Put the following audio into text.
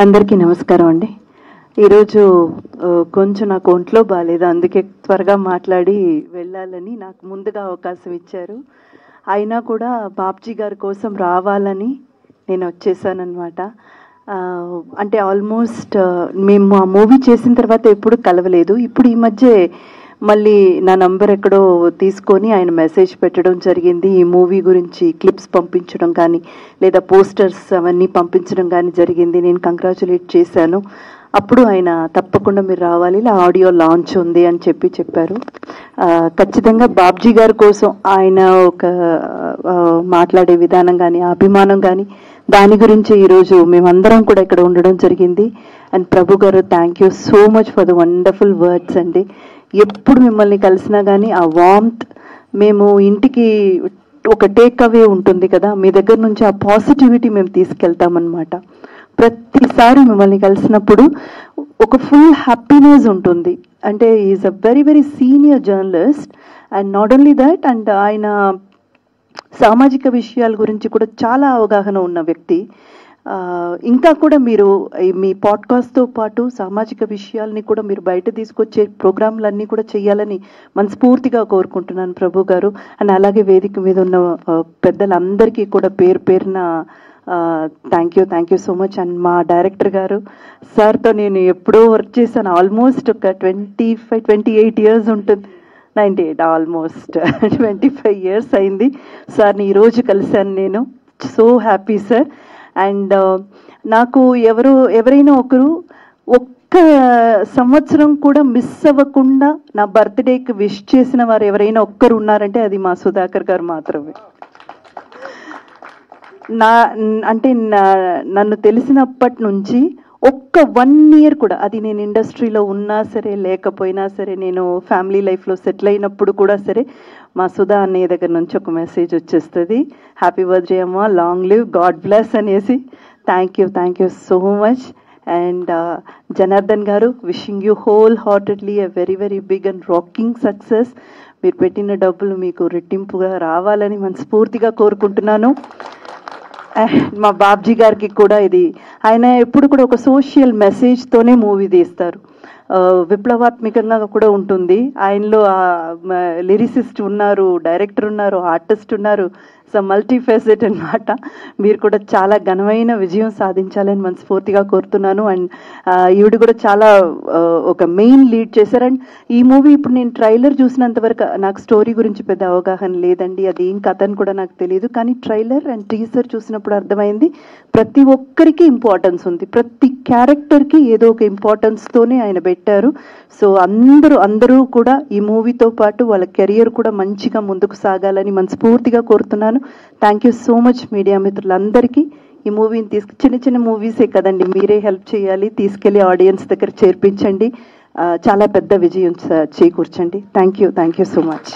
అందరికీ నమస్కారం అండి. ఈరోజు కొంచెం నాకు ఒంట్లో బాగాలేదు, అందుకే త్వరగా మాట్లాడి వెళ్ళాలని నాకు ముందుగా అవకాశం ఇచ్చారు. అయినా కూడా బాబ్జీ గారి కోసం రావాలని నేను వచ్చేసానమాట. అంటే ఆల్మోస్ట్ మేము ఆ మూవీ చేసిన తర్వాత ఎప్పుడు కలవలేదు. ఇప్పుడు ఈ మధ్య మళ్ళీ నా నంబర్ ఎక్కడో తీసుకొని ఆయన మెసేజ్ పెట్టడం జరిగింది. ఈ మూవీ గురించి క్లిప్స్ పంపించడం కానీ లేదా పోస్టర్స్ అవన్నీ పంపించడం కానీ జరిగింది. నేను కంగ్రాచులేట్ చేశాను. అప్పుడు ఆయన తప్పకుండా మీరు రావాలి, ఇలా ఆడియో లాంచ్ ఉంది అని చెప్పారు. ఖచ్చితంగా బాబ్జీ గారి కోసం ఆయన ఒక మాట్లాడే విధానం కానీ అభిమానం కానీ దాని గురించి ఈరోజు మేమందరం కూడా ఇక్కడ ఉండడం జరిగింది. అండ్ ప్రభు గారు, thank you so much for the wonderful words అండి. ఎప్పుడు మిమ్మల్ని కలిసినా కానీ ఆ వార్మ్త్, మేము ఇంటికి ఒక టేక్ అవే ఉంటుంది కదా, మీ దగ్గర నుంచి ఆ పాజిటివిటీ మేము తీసుకెళ్తామన్నమాట. ప్రతిసారి మిమ్మల్ని కలిసినప్పుడు ఒక ఫుల్ హ్యాపీనెస్ ఉంటుంది. అంటే is a very very senior journalist and not only that, and ఆయన సామాజిక విషయాల గురించి కూడా చాలా అవగాహన ఉన్న వ్యక్తి. ఇంకా కూడా మీరు మీ పాడ్కాస్ట్తో పాటు సామాజిక విషయాల్ని కూడా మీరు బయట తీసుకొచ్చే ప్రోగ్రాంలన్నీ కూడా చేయాలని మనస్ఫూర్తిగా కోరుకుంటున్నాను ప్రభు గారు. అండ్ అలాగే వేదిక మీద ఉన్న పెద్దలందరికీ కూడా పేరు పేరున thank you so much. And మా డైరెక్టర్ గారు సార్తో నేను ఎప్పుడో వర్క్ చేశాను. ఆల్మోస్ట్ ఒక 28 years ఉంటుంది. 98 ఆల్మోస్ట్ 25 years అయింది. సార్ని ఈరోజు కలిశాను నేను. So happy sir. అండ్ నాకు ఎవరైనా ఒకరు ఒక్క సంవత్సరం కూడా మిస్ అవ్వకుండా నా బర్త్డేకి విష్ చేసిన వారు ఎవరైనా ఒక్కరు ఉన్నారంటే అది మా సుధాకర్ గారు మాత్రమే. నన్ను తెలిసినప్పటి నుంచి ఒక్క 1 year కూడా, అది నేను ఇండస్ట్రీలో ఉన్నా సరే లేకపోయినా సరే, నేను ఫ్యామిలీ లైఫ్లో సెటిల్ అయినప్పుడు కూడా సరే, మా సుధా అన్నయ్య దగ్గర నుంచి ఒక మెసేజ్ వచ్చేస్తుంది, హ్యాపీ బర్త్డే అమ్మా, లాంగ్ లివ్, గాడ్ బ్లెస్ అనేసి. Thank you so much. And Janardhan garu, wishing you wholeheartedly a very very big and rocking success. మీరు పెట్టిన డబ్బులు మీకు రెట్టింపుగా రావాలని మనస్ఫూర్తిగా కోరుకుంటున్నాను. మా బాబ్జీ గారికి కూడా ఇది, ఆయన ఎప్పుడు కూడా ఒక సోషల్ మెసేజ్తోనే మూవీ తీస్తారు. విప్లవాత్మకంగా కూడా ఉంటుంది. ఆయనలో లిరిసిస్ట్ ఉన్నారు, డైరెక్టర్ ఉన్నారు, ఆర్టిస్ట్ ఉన్నారు. సో మల్టీఫెసెట్ అన్నమాట. మీరు కూడా చాలా ఘనమైన విజయం సాధించాలని మనస్ఫూర్తిగా కోరుతున్నాను. అండ్ ఈవిడ కూడా చాలా ఒక మెయిన్ లీడ్ చేశారు. అండ్ ఈ మూవీ ఇప్పుడు నేను ట్రైలర్ చూసినంత వరకు నాకు స్టోరీ గురించి పెద్ద అవగాహన లేదండి, అది ఏం కథ అని కూడా నాకు తెలియదు. కానీ ట్రైలర్ అండ్ టీజర్ చూసినప్పుడు అర్థమైంది ప్రతి ఒక్కరికి ఇంపార్టెన్స్ ఉంది, ప్రతి క్యారెక్టర్కి ఏదో ఒక ఇంపార్టెన్స్తోనే ఆయన పెట్టారు. సో అందరూ కూడా ఈ మూవీతో పాటు వాళ్ళ కెరియర్ కూడా మంచిగా ముందుకు సాగాలని మనస్ఫూర్తిగా కోరుతున్నాను. Thank you so much media మిత్రులందరికీ. ఈ మూవీని చిన్న మూవీసే కదండి, మీరే హెల్ప్ చేయాలి, తీసుకెళ్లి ఆడియన్స్ దగ్గర చేర్పించండి, చాలా పెద్ద విజయం చేకూర్చండి. Thank you so much.